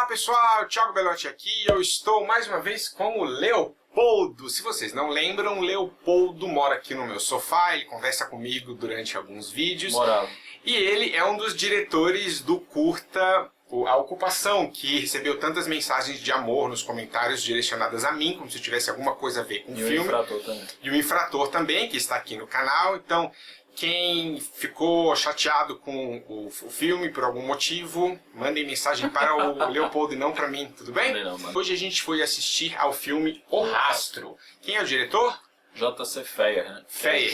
Olá pessoal, Thiago Belotti aqui, eu estou mais uma vez com o Leopoldo. Se vocês não lembram, o Leopoldo mora aqui no meu sofá, ele conversa comigo durante alguns vídeos. Morava. E ele é um dos diretores do curta A Ocupação, que recebeu tantas mensagens de amor nos comentários direcionadas a mim, como se tivesse alguma coisa a ver com o filme. E o Infrator também. E o Infrator também, que está aqui no canal. Então, quem ficou chateado com o filme por algum motivo, mandem mensagem para o Leopoldo e não para mim, tudo bem? Não, mano. Hoje a gente foi assistir ao filme O Rastro. Quem é o diretor? J.C. Feyer, né? Feyer.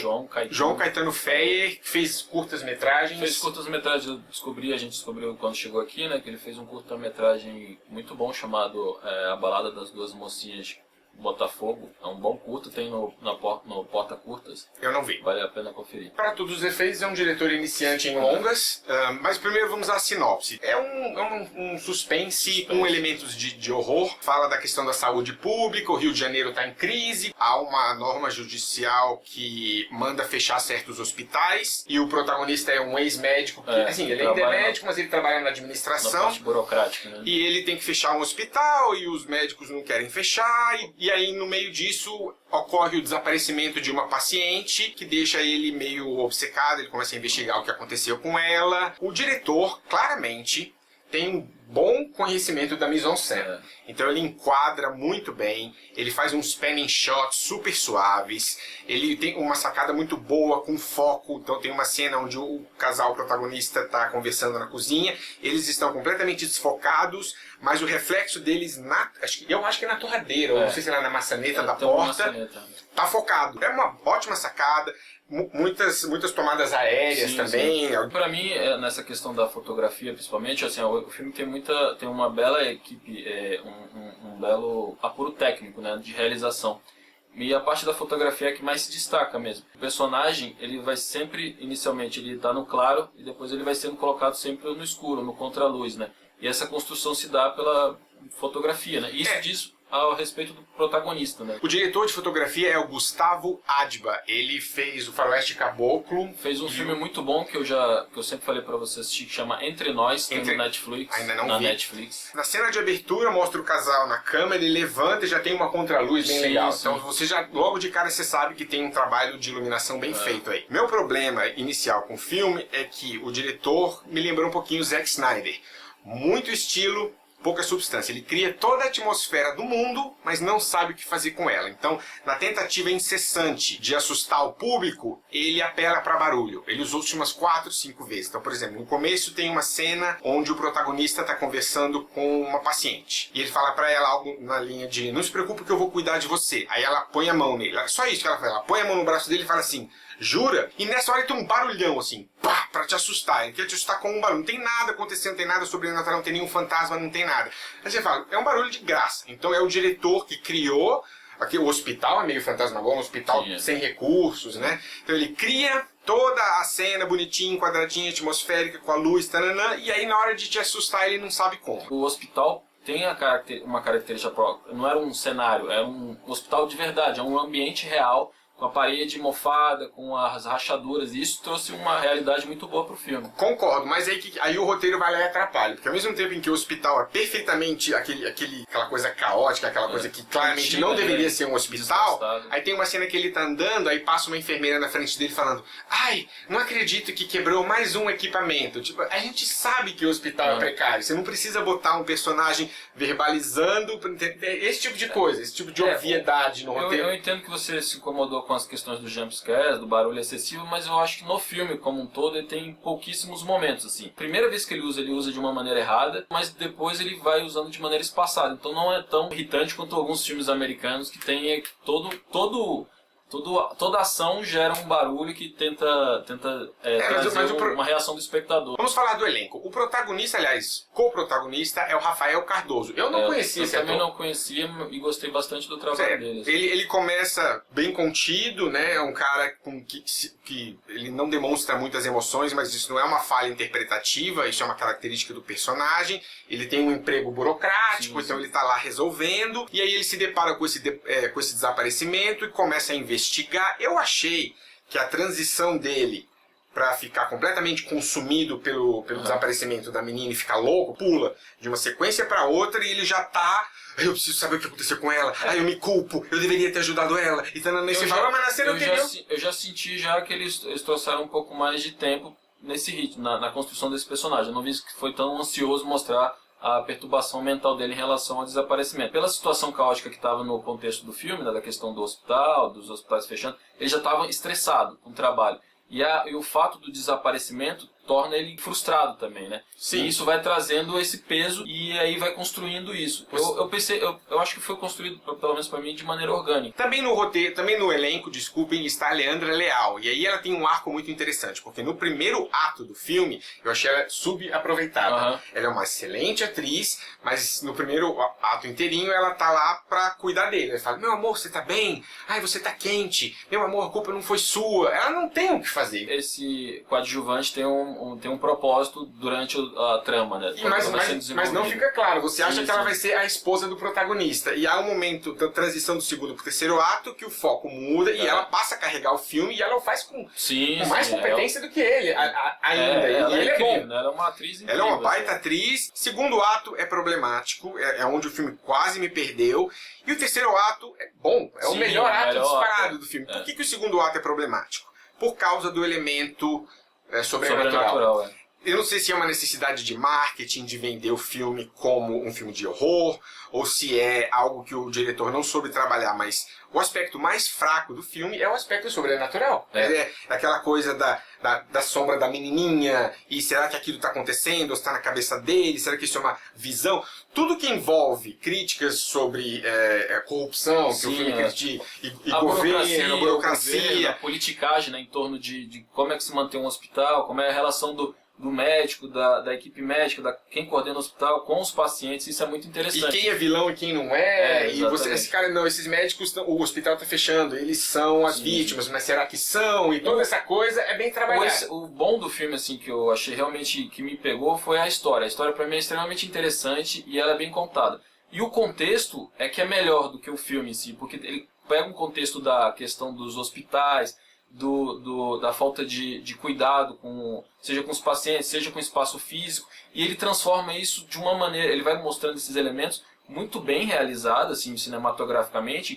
João Caetano Feyer, que fez curtas-metragens. Fez curtas-metragens, a gente descobriu quando chegou aqui, né? Que ele fez um curta-metragem muito bom chamado A Balada das Duas Mocinhas Botafogo. É um bom curto, tem no Porta Curtas. Eu não vi. Vale a pena conferir. Para todos os efeitos, é um diretor iniciante em longas, mas primeiro vamos à sinopse. É um suspense com elementos de horror. Fala da questão da saúde pública, o Rio de Janeiro está em crise, há uma norma judicial que manda fechar certos hospitais, e o protagonista é um ex-médico, que assim, ele ainda é médico, mas ele trabalha na administração. Na parte burocrática, né? E ele tem que fechar um hospital, e os médicos não querem fechar, e aí no meio disso ocorre o desaparecimento de uma paciente, que deixa ele meio obcecado, ele começa a investigar o que aconteceu com ela. O diretor, claramente, tem um bom conhecimento da mise-en-scène. Então ele enquadra muito bem, ele faz uns panning shots super suaves, ele tem uma sacada muito boa com foco. Então tem uma cena onde o casal protagonista está conversando na cozinha, eles estão completamente desfocados, mas o reflexo deles, eu acho que é na torradeira, ou não sei se é na maçaneta da porta, tá focado. É uma ótima sacada. Muitas tomadas aéreas também. Sim. Para mim, nessa questão da fotografia, principalmente, assim, o filme tem uma bela equipe, um belo apuro técnico, né, de realização. E a parte da fotografia é que mais se destaca mesmo. O personagem, ele vai sempre, inicialmente, ele está no claro, e depois ele vai sendo colocado sempre no escuro, no contraluz, né? E essa construção se dá pela fotografia, né? Isso diz ao respeito do protagonista, né? O diretor de fotografia é o Gustavo Adba. Ele fez o Faroeste Caboclo. Fez um filme muito bom que eu sempre falei pra você assistir, que chama Entre Nós, tem no Netflix. Ainda não vi. Netflix. Na cena de abertura mostra o casal na cama, ele levanta e já tem uma contraluz bem legal. Sim. Então você já, logo de cara, você sabe que tem um trabalho de iluminação bem feito aí. Meu problema inicial com o filme é que o diretor me lembrou um pouquinho o Zack Snyder. Muito estilo, pouca substância. Ele cria toda a atmosfera do mundo, mas não sabe o que fazer com ela. Então, na tentativa incessante de assustar o público, ele apela para barulho. Ele usou umas 4, 5 vezes. Então, por exemplo, no começo tem uma cena onde o protagonista está conversando com uma paciente. E ele fala para ela algo na linha de: não se preocupe que eu vou cuidar de você. Aí ela põe a mão nele. Só isso que ela faz. Ela põe a mão no braço dele e fala assim: jura? E nessa hora tem um barulhão assim, pá, pra te assustar. Ele quer te assustar com um barulho. Não tem nada acontecendo, não tem nada sobrenatural, não tem nenhum fantasma, não tem nada. Aí você fala, é um barulho de graça. Então é o diretor que criou. Aqui o hospital é meio fantasmagórico, um hospital sem recursos, né? Então ele cria toda a cena bonitinha, quadradinha, atmosférica, com a luz, tananã, e aí na hora de te assustar ele não sabe como. O hospital tem uma característica própria. Não era um cenário, era um hospital de verdade, é um ambiente real, com a parede mofada, com as rachaduras, e isso trouxe uma realidade muito boa pro filme. Concordo, mas aí o roteiro vai lá e atrapalha, porque ao mesmo tempo em que o hospital é perfeitamente aquela coisa caótica, aquela coisa que claramente não deveria ser um hospital, aí tem uma cena que ele tá andando, aí passa uma enfermeira na frente dele falando: ai, não acredito que quebrou mais um equipamento. Tipo, a gente sabe que o hospital é precário, você não precisa botar um personagem verbalizando, esse tipo de coisa, esse tipo de obviedade no roteiro. Eu entendo que você se incomodou com as questões do jumpscares, do barulho excessivo, mas eu acho que no filme como um todo ele tem pouquíssimos momentos, assim. Primeira vez que ele usa de uma maneira errada, mas depois ele vai usando de maneira espaçada, então não é tão irritante quanto alguns filmes americanos que tem toda ação gera um barulho que tenta trazer uma reação do espectador. Vamos falar do elenco. O protagonista, aliás, co-protagonista, é o Rafael Cardoso. Eu não conhecia esse ator. Eu também não conhecia e gostei bastante do trabalho dele. Assim. Ele começa bem contido, né? É um cara que ele não demonstra muitas emoções, mas isso não é uma falha interpretativa, isso é uma característica do personagem. Ele tem um emprego burocrático, então ele está lá resolvendo, e aí ele se depara com esse desaparecimento e começa a investigar. Eu achei que a transição dele pra ficar completamente consumido pelo desaparecimento da menina e ficar louco, pula de uma sequência pra outra e ele já tá... Eu preciso saber o que aconteceu com ela, eu me culpo, eu deveria ter ajudado ela. Então você fala, mas na cena anterior... Eu já senti já que eles trouxeram um pouco mais de tempo nesse ritmo, na construção desse personagem. Eu não vi que foi tão ansioso mostrar a perturbação mental dele em relação ao desaparecimento. Pela situação caótica que estava no contexto do filme, né, da questão do hospital, dos hospitais fechando, ele já estava estressado com o trabalho. E o fato do desaparecimento torna ele frustrado também, né? Sim. E isso vai trazendo esse peso e aí vai construindo isso. Eu acho que foi construído, pelo menos para mim, de maneira orgânica. Também no roteiro, também no elenco, desculpem, está a Leandra Leal. E aí ela tem um arco muito interessante, porque no primeiro ato do filme, eu achei ela subaproveitada. Ela é uma excelente atriz, mas no primeiro ato inteirinho ela tá lá pra cuidar dele. Ela fala, meu amor, você tá bem? Ai, você tá quente. Meu amor, a culpa não foi sua. Ela não tem o que fazer. Esse coadjuvante tem um propósito durante a trama, né? Mas não fica claro. Você acha que ela vai ser a esposa do protagonista. E há um momento da transição do segundo pro terceiro ato que o foco muda e ela passa a carregar o filme e ela o faz com mais competência do que ele ainda. Ela ele é incrível, bom. Né? Ela é uma atriz incrível. Ela é uma baita atriz. Segundo ato é problemático. É onde o filme quase me perdeu. E o terceiro ato é bom. É o melhor ato disparado do filme. Por que o segundo ato é problemático? Por causa do elemento sobrenatural. Eu não sei se é uma necessidade de marketing, de vender o filme como um filme de horror, ou se é algo que o diretor não soube trabalhar, mas o aspecto mais fraco do filme é o aspecto sobrenatural. É aquela coisa da sombra da menininha, e será que aquilo está acontecendo, ou está na cabeça dele, será que isso é uma visão? Tudo que envolve críticas sobre corrupção, que o filme critica, e governo, a burocracia, a politicagem, né, em torno de como é que se mantém um hospital, como é a relação do médico, da equipe médica, quem coordena o hospital com os pacientes, isso é muito interessante. E quem é vilão e quem não e esse cara, não, esses médicos, o hospital está fechando, eles são as vítimas, mas será que são? E toda essa coisa é bem trabalhada. O bom do filme, assim, que eu achei realmente que me pegou foi a história. A história para mim é extremamente interessante e ela é bem contada. E o contexto é que é melhor do que o filme em si, porque ele pega um contexto da questão dos hospitais, da falta de cuidado seja com os pacientes, seja com o espaço físico, e ele transforma isso de uma maneira, ele vai mostrando esses elementos muito bem realizados, assim, cinematograficamente,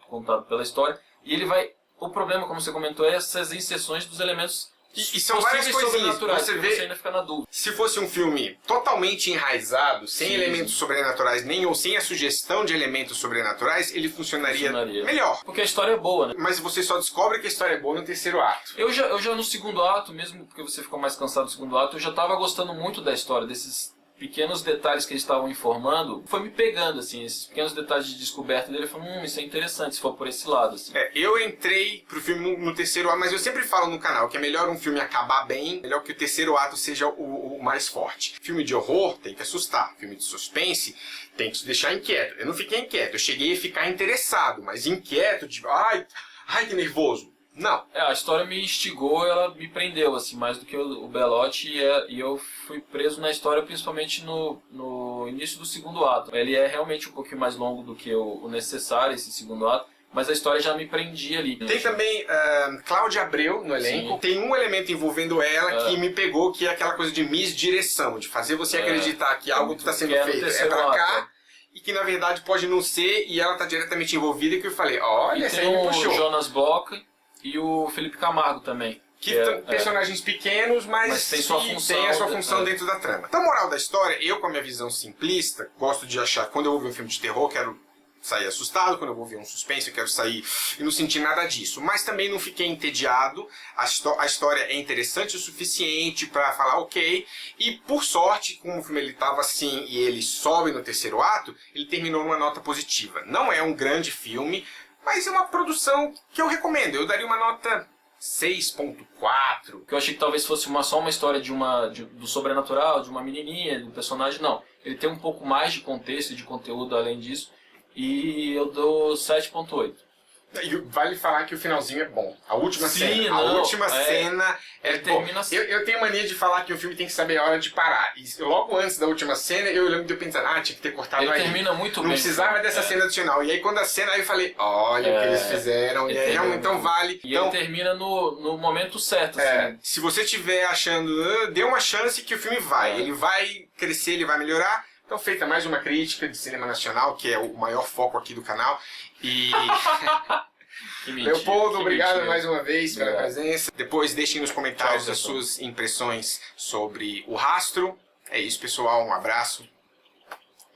contado pela história, e ele vai, o problema, como você comentou, é essas inserções dos elementos e são várias coisinhas. Você ainda fica na dúvida. Se fosse um filme totalmente enraizado, sem elementos sobrenaturais, ou sem a sugestão de elementos sobrenaturais, ele funcionaria melhor. Porque a história é boa, né? Mas você só descobre que a história é boa no terceiro ato. Eu já no segundo ato, mesmo porque você ficou mais cansado do segundo ato, eu já estava gostando muito da história, desses pequenos detalhes que eles estavam informando, foi me pegando, assim, esses pequenos detalhes de descoberta dele, eu falei, isso é interessante, se for por esse lado, assim. Eu entrei pro filme no terceiro ato, mas eu sempre falo no canal que é melhor um filme acabar bem, melhor que o terceiro ato seja o mais forte. Filme de horror tem que assustar, filme de suspense tem que te deixar inquieto. Eu não fiquei inquieto, eu cheguei a ficar interessado, mas inquieto, de ai que nervoso. Não. A história me instigou, ela me prendeu, assim, mais do que o Belotti, e eu fui preso na história principalmente no início do segundo ato. Ele é realmente um pouquinho mais longo do que o necessário, esse segundo ato, mas a história já me prendia ali. Tem também Cláudia Abreu no elenco. Sim. Tem um elemento envolvendo ela que me pegou, que é aquela coisa de misdireção, de fazer você acreditar que algo que está sendo feito é pra cá, e que na verdade pode não ser, e ela está diretamente envolvida, e que eu falei, olha, essa aí me puxou. O Jonas Bloch e o Felipe Camargo também. Que personagens pequenos, mas tem a sua função dentro da trama. Então, a moral da história, eu com a minha visão simplista, gosto de achar, quando eu vou ver um filme de terror, quero sair assustado, quando eu vou ver um suspense, eu quero sair e não sentir nada disso. Mas também não fiquei entediado, a história é interessante o suficiente para falar ok, e por sorte, como o filme ele estava assim e ele sobe no terceiro ato, ele terminou numa nota positiva. Não é um grande filme, mas é uma produção que eu recomendo. Eu daria uma nota 6.4. Eu achei que talvez fosse só uma história do sobrenatural, de uma menininha, do personagem. Não, ele tem um pouco mais de contexto e de conteúdo além disso. E eu dou 7.8. E vale falar que o finalzinho é bom. A última Sim, cena. A não, última cena ele termina assim. Eu tenho mania de falar que o filme tem que saber a hora de parar. E logo antes da última cena, eu lembro de eu pensar, tinha que ter cortado Ele aí. termina muito Não bem. precisava dessa cena adicional. E aí quando a cena, aí eu falei, olha o que eles fizeram. E aí, então vale. E então, ele termina no momento certo, assim. se você estiver achando, dê uma chance que o filme vai. Ele vai crescer, ele vai melhorar. Então, feita mais uma crítica de cinema nacional, que é o maior foco aqui do canal. E... Que mentira, Leopoldo, que obrigado mentira. mais uma vez pela Obrigado. presença. Depois deixem nos comentários Tchau, as pessoal. suas impressões sobre o rastro. É isso, pessoal. Um abraço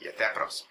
e até a próxima.